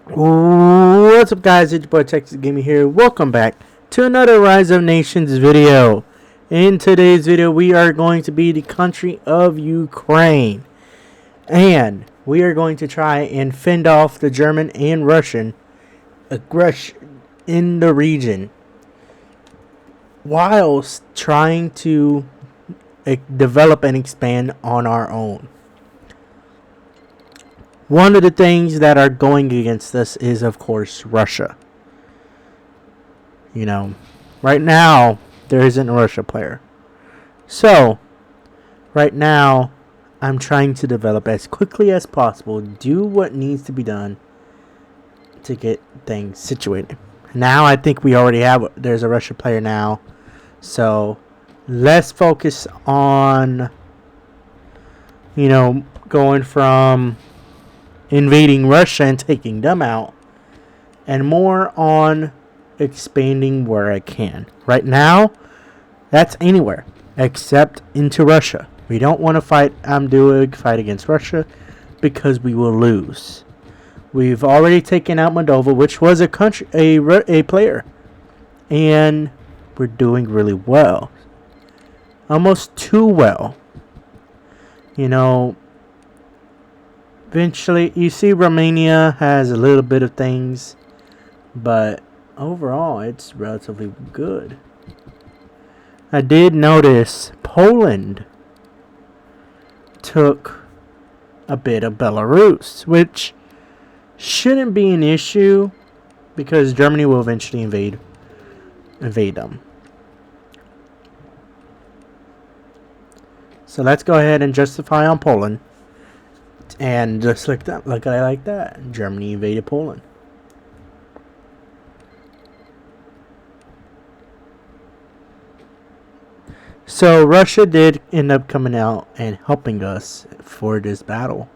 What's up, guys? It's your boy Texas Gaming here. Welcome back to another Rise of Nations video. In today's video, we are going to be the country of Ukraine, and we are going to try and fend off the German and Russian aggression in the region, whilst trying to develop and expand on our own. One of the things that are going against us is, of course, Russia. Right now, there isn't a Russia player. So, right now, I'm trying to develop as quickly as possible, do what needs to be done to get things situated. Now, I think we already there's a Russia player now. So, let's focus on, going from invading Russia and taking them out, and more on expanding where I can. Right now, that's anywhere except into Russia. We don't want to fight against Russia because we will lose. We've already taken out Moldova, which was a player, and we're doing really well. Almost too well. Eventually, you see Romania has a little bit of things, but overall, it's relatively good. I did notice Poland took a bit of Belarus, which shouldn't be an issue because Germany will eventually invade them. So let's go ahead and justify on Poland. And just like that, Germany invaded Poland. So Russia did end up coming out and helping us for this battle.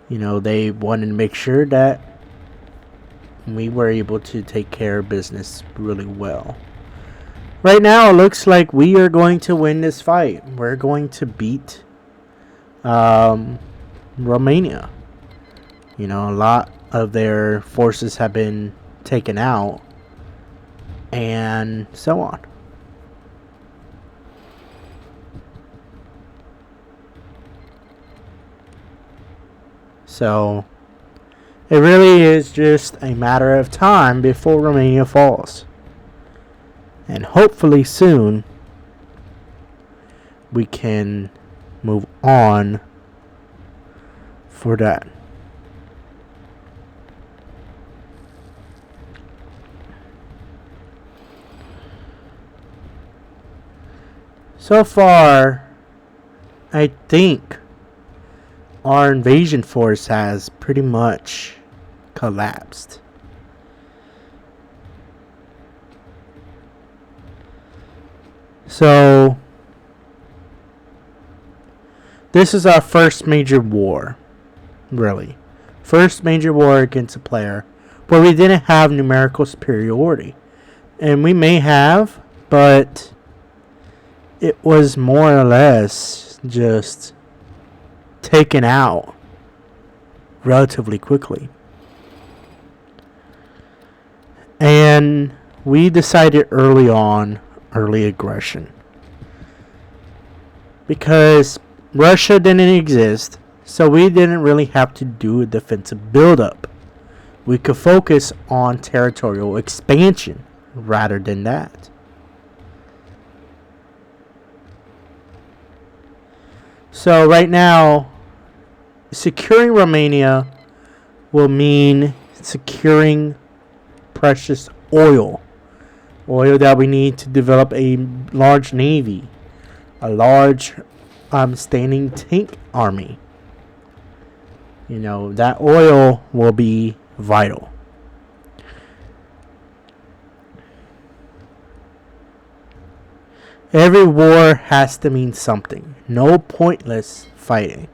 They wanted to make sure that we were able to take care of business really well. Right now, it looks like we are going to win this fight. We're going to beat Romania. A lot of their forces have been taken out, and so on. So, it really is just a matter of time before Romania falls. And hopefully soon, we can move on for that. So far, I think our invasion force has pretty much collapsed. So, this is our first major war. Really. First major war against a player where we didn't have numerical superiority. And we may have, but it was more or less just taken out relatively quickly. And we decided early aggression. Because Russia didn't exist, so we didn't really have to do a defensive buildup. We could focus on territorial expansion rather than that. So right now, securing Romania will mean securing precious oil. Oil that we need to develop a large navy, a large standing tank army. That oil will be vital. Every war has to mean something. No pointless fighting.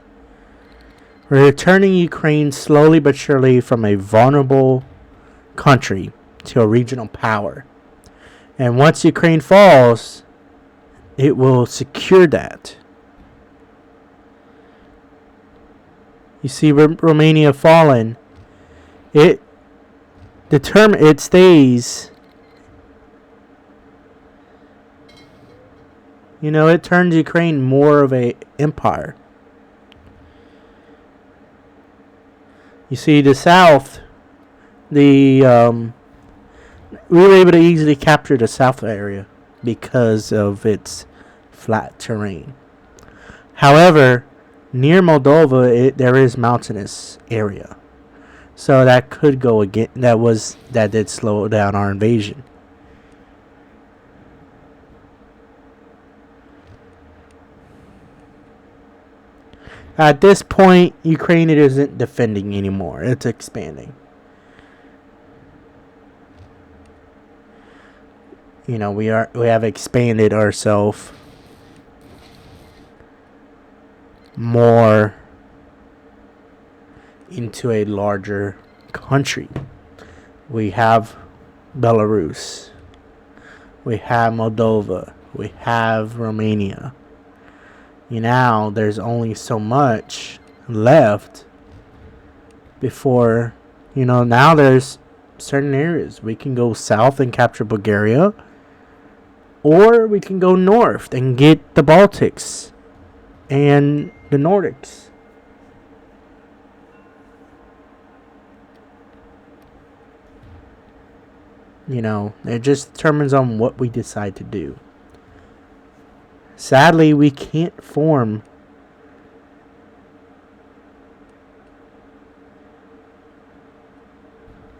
We're turning Ukraine slowly but surely from a vulnerable country to a regional power. And once Ukraine falls, it will secure that. You see Romania fallen, it it stays. It turns Ukraine more of a empire. You see, the south, we were able to easily capture the south area because of its flat terrain. However, near Moldova, there is mountainous area, so that could go again. That did slow down our invasion. At this point, Ukraine isn't defending anymore. It's expanding. We have expanded ourselves more into a larger country. We have Belarus. We have Moldova. We have Romania. Now there's only so much left before, now there's certain areas. We can go south and capture Bulgaria, or we can go north and get the Baltics and the Nordics. It just determines on what we decide to do. Sadly, we can't form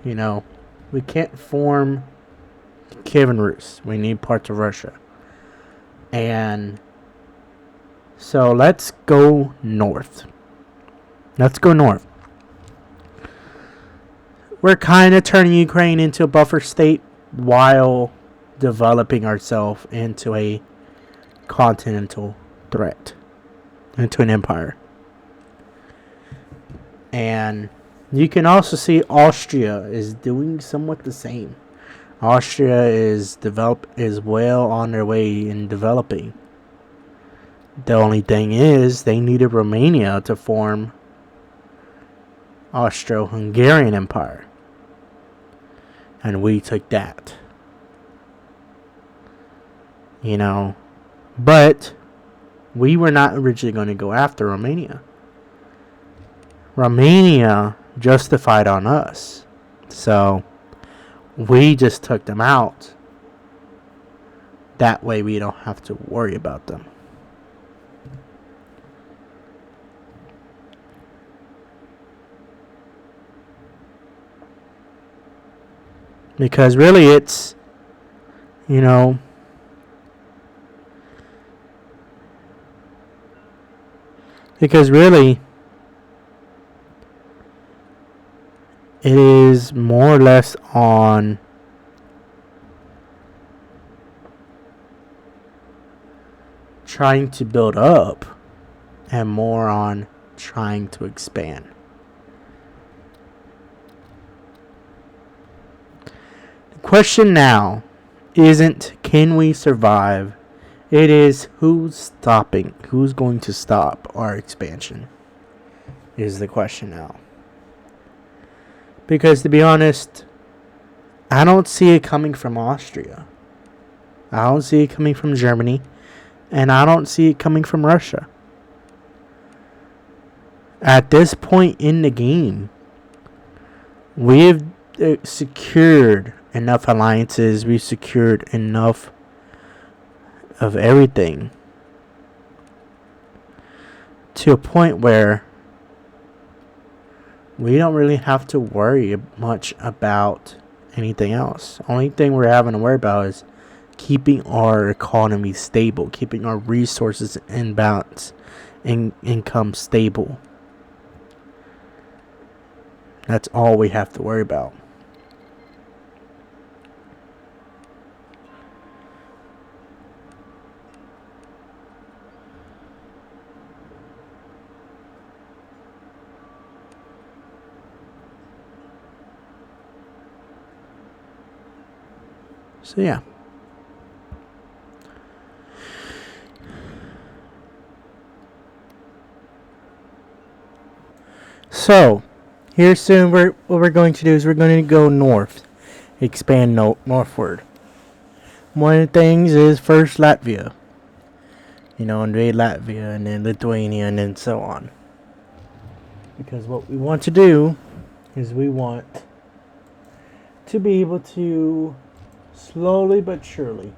we can't form Kiev and Rus. We need parts of Russia. And so let's go north. We're kind of turning Ukraine into a buffer state while developing ourselves into a continental threat, into an empire. And you can also see Austria is doing somewhat the same. Austria is well on their way in developing. The only thing is they needed Romania to form Austro-Hungarian Empire. And we took that. But we were not originally going to go after Romania. Romania justified on us. So we just took them out. That way we don't have to worry about them. Because really it's, because really it is more or less on trying to build up and more on trying to expand. The question now isn't can we survive, it is who's going to stop our expansion is the question now. Because to be honest, I don't see it coming from Austria. I don't see it coming from Germany. And I don't see it coming from Russia. At this point in the game, we've secured enough alliances. We've secured enough of everything to a point where we don't really have to worry much about anything else. Only thing we're having to worry about is keeping our economy stable, keeping our resources in balance, and income stable. That's all we have to worry about. So yeah. So, here soon what we're going to do is we're going to go north. expand northward. One of the things is first Latvia. Invade Latvia and then Lithuania and then so on. Because what we want to do is we want to be able to slowly but surely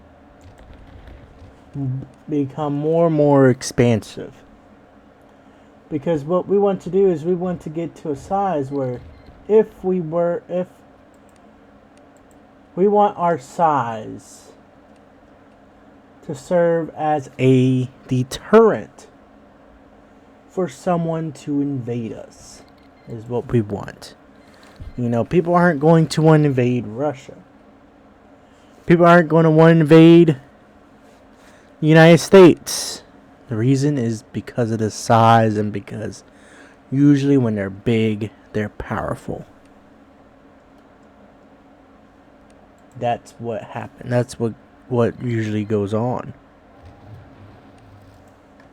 become more and more expansive. Because what we want to do is we want to get to a size where if we want our size to serve as a deterrent for someone to invade us, is what we want. People aren't going to want to invade Russia. People aren't going to want to invade the United States. The reason is because of the size and because usually when they're big, they're powerful. That's what happened. That's what usually goes on.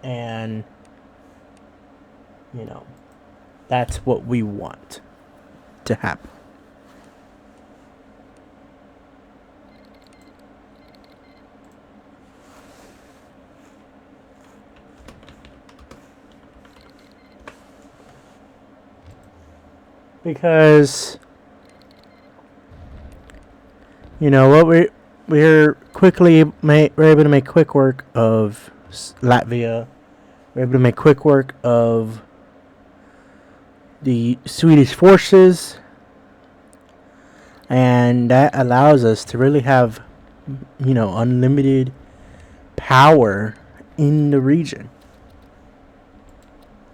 And, that's what we want to happen. Because what we're able to make quick work of Latvia. We're able to make quick work of the Swedish forces, and that allows us to really have unlimited power in the region.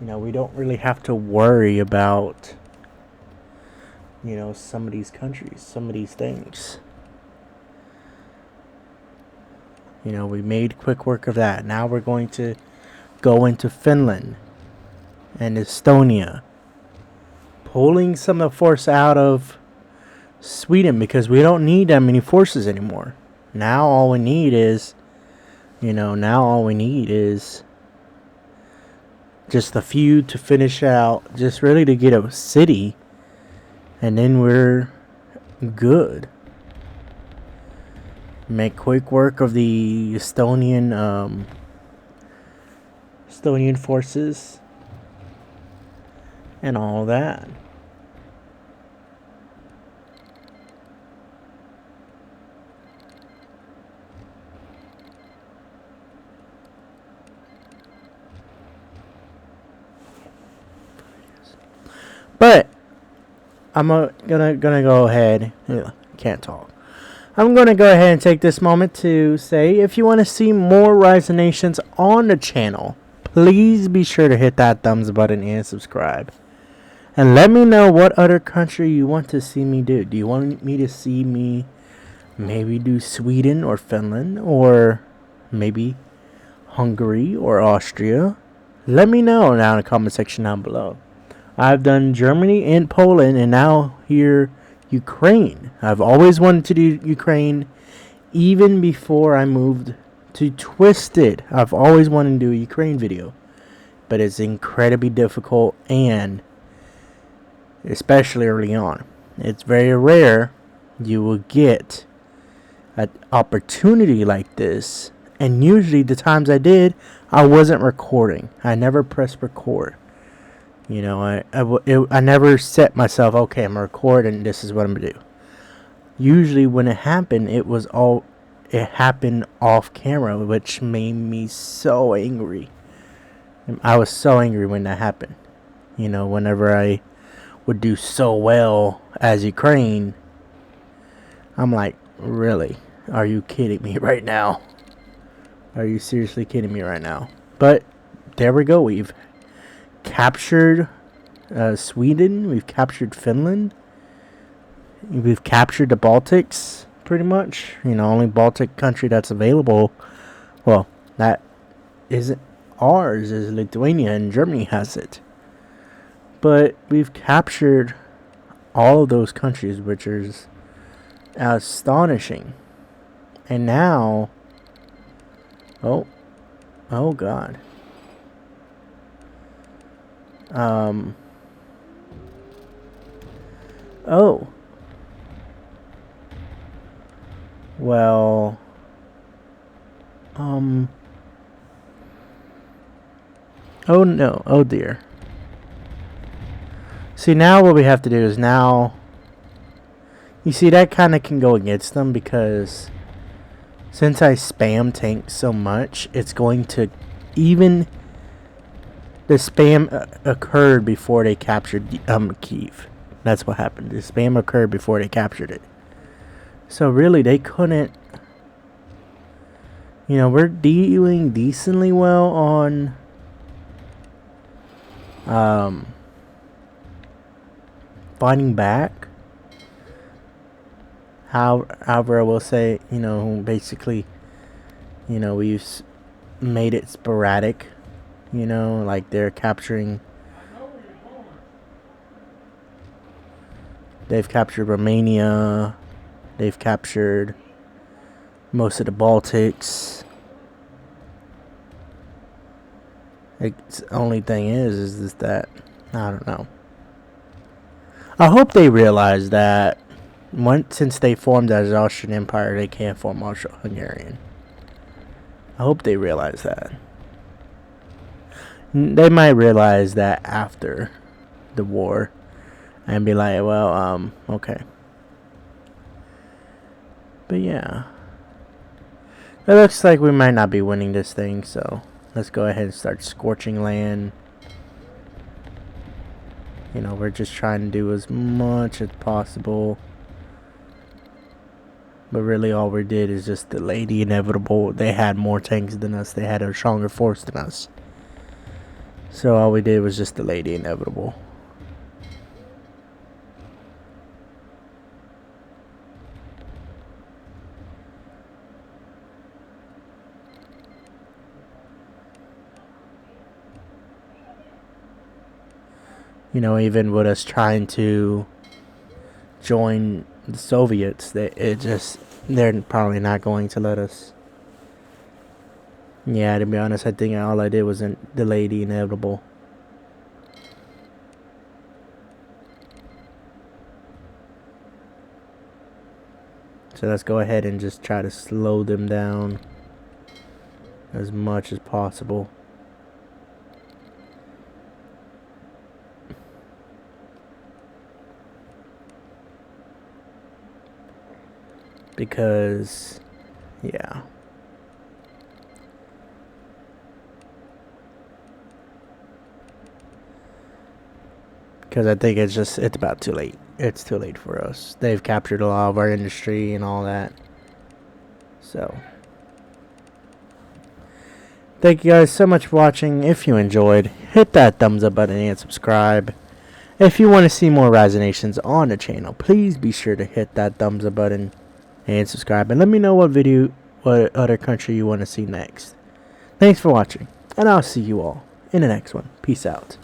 We don't really have to worry about some of these countries, some of these things. We made quick work of that. Now we're going to go into Finland and Estonia, pulling some of the force out of Sweden because we don't need that many forces anymore. Now all we need is just a few to finish out, just really to get a city, and then we're good. Make quick work of the Estonian forces and all that. But I'm gonna go ahead. Can't talk. I'm going to go ahead and take this moment to say, if you want to see more Rise of Nations on the channel, please be sure to hit that thumbs button and subscribe. And let me know what other country you want to see me do. Do you want me to see me maybe do Sweden or Finland or maybe Hungary or Austria? Let me know down in the comment section down below. I've done Germany and Poland, and now here Ukraine. I've always wanted to do Ukraine even before I moved to Twisted. I've always wanted to do a Ukraine video, but it's incredibly difficult, and especially early on, it's very rare you will get an opportunity like this. And usually the times I did, I wasn't recording. I never pressed record. I never set myself, okay, I'm going to record and this is what I'm going to do. Usually when it happened, it happened off camera, which made me so angry. I was so angry when that happened. Whenever I would do so well as Ukraine, I'm like, really? Are you kidding me right now? Are you seriously kidding me right now? But there we go. We've captured Sweden. We've captured Finland. We've captured the Baltics, pretty much. Only Baltic country that's available, well, that isn't ours, is Lithuania, and Germany has it. But we've captured all of those countries, which is astonishing. And now, oh God. Well, oh no, oh dear. See, now what we have to do is now, you see, that kind of can go against them because since I spam tanks so much, it's going to, even the spam occurred before they captured Kiev. That's what happened. The spam occurred before they captured it. So really, they couldn't. You know, we're doing decently well on fighting back. However, I will say, you know, basically, you know, we've made it sporadic. You know, like they're capturing. They've captured Romania. They've captured most of the Baltics. The only thing is that I don't know. I hope they realize that since they formed as Austrian Empire, they can't form Austro-Hungarian. I hope they realize that. They might realize that after the war and be like, well, okay. But yeah. It looks like we might not be winning this thing, so let's go ahead and start scorching land. You know, we're just trying to do as much as possible. But really all we did is just delay the inevitable. They had more tanks than us. They had a stronger force than us. So all we did was just delay the inevitable. You know, even with us trying to join the Soviets, they're probably not going to let us. Yeah, to be honest, I think all I did was delay the inevitable. So let's go ahead and just try to slow them down as much as possible. Because, yeah. Because I think it's about too late. It's too late for us. They've captured a lot of our industry and all that. So, thank you guys so much for watching. If you enjoyed, hit that thumbs up button and subscribe. If you want to see more Razonations on the channel, please be sure to hit that thumbs up button and subscribe. And let me know what other country you want to see next. Thanks for watching, and I'll see you all in the next one. Peace out.